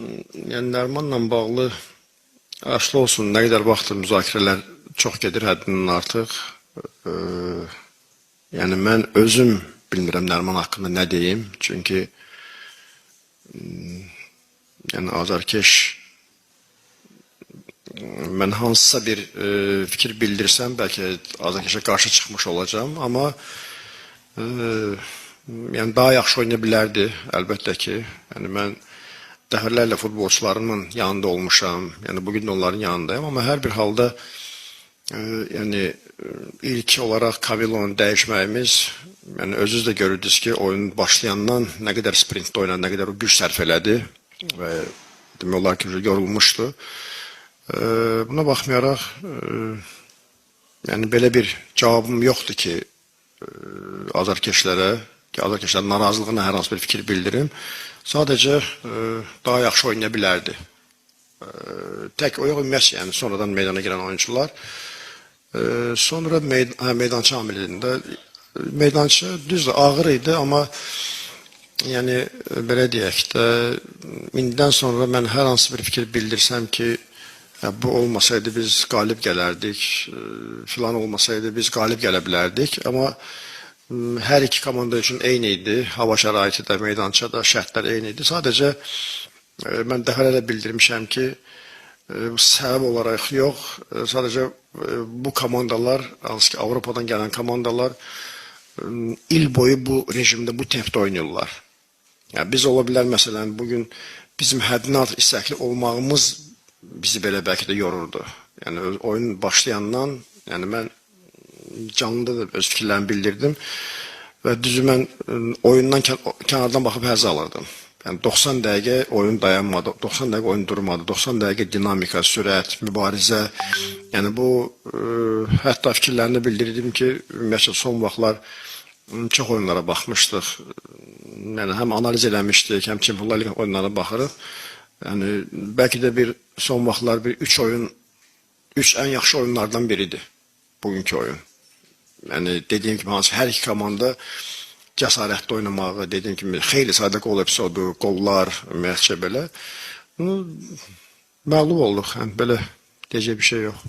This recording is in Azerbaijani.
Yəni Nərimanla bağlı aşlı olsun, nə qədər vaxtdır müzakirələr çox gedir həddindən artıq. Yəni mən özüm bilmirəm Nəriman haqqında nə deyim. Çünki yəni azarkeş mən hansısa bir fikir bildirsəm bəlkə azarkeşə qarşı çıxmış olacağım, amma yəni daha yaxşı oynaya bilərdi əlbəttə ki. Yəni mən dəfələrlə futbolçularımın yanında olmuşam. Yəni bugün də onların yanındayım, amma hər bir halda yəni ilk olaraq Kavilonu dəyişməyimiz, yəni özünüz də görürdünüz ki, oyun başlayandan nə qədər sprintdə oynadı, nə qədər o güc sərf elədi və demək olar ki, yorulmuşdu. Buna baxmayaraq yəni belə bir cavabım yoxdur ki, azarkeşlərin narazılığına hər hansı bir fikir bildirim. Sadəcə daha yaxşı oynaya bilərdi. Tək o yox, ümumiyyətlə, yəni sonradan meydana girən oyuncular. Sonra meydançı amilində meydançı düzdür, ağır idi, amma yəni belə deyək də indidən sonra mən hər hansı bir fikir bildirsəm ki, bu olmasaydı biz qalib gələrdik, filan olmasaydı biz qalib gələ bilərdik, amma hər iki komanda üçün eyni idi. Hava şəraiti də, meydança da, şərtlər eyni idi. Sadəcə mən dəfələrlə bildirmişəm ki, səbəb olaraq yox, sadəcə bu komandalar, hansı ki Avropadan gələn komandalar il boyu bu rejimdə, bu tempdə oynayırlar. Yəni biz ola bilər, məsələn, bugün bizim həddindən artıq istəkli olmağımız bizi belə bəlkə də yorurdu. Yəni oyun başlayandan, yəni mən canlıda da öz fikirlərimi bildirdim və düzü mən oyundan kənardan baxıb həzz alırdım. Yəni 90 dəqiqə oyun dayanmadı, 90 dəqiqə oyun durmadı, 90 dəqiqə dinamika, sürət, mübarizə. Yəni bu hətta fikirlərini bildirdim ki, ümumiyyətlə son vaxtlar çox oyunlara baxmışdıq. Yəni həm analiz eləmişdik, həm Çempionlar Ligi oyunlarına baxırıq. Yəni bəlkə də bir son vaxtlar bir 3 ən yaxşı oyunlardan biridir bugünkü oyun. Yəni dediyim kimi hər iki komanda cəsarətli oynamağı, dediyim kimi xeyli sayda qol episodu, qollar, ümumiyyətcə belə. Məğlub olduq, yəni belə deyəcək bir şey yox.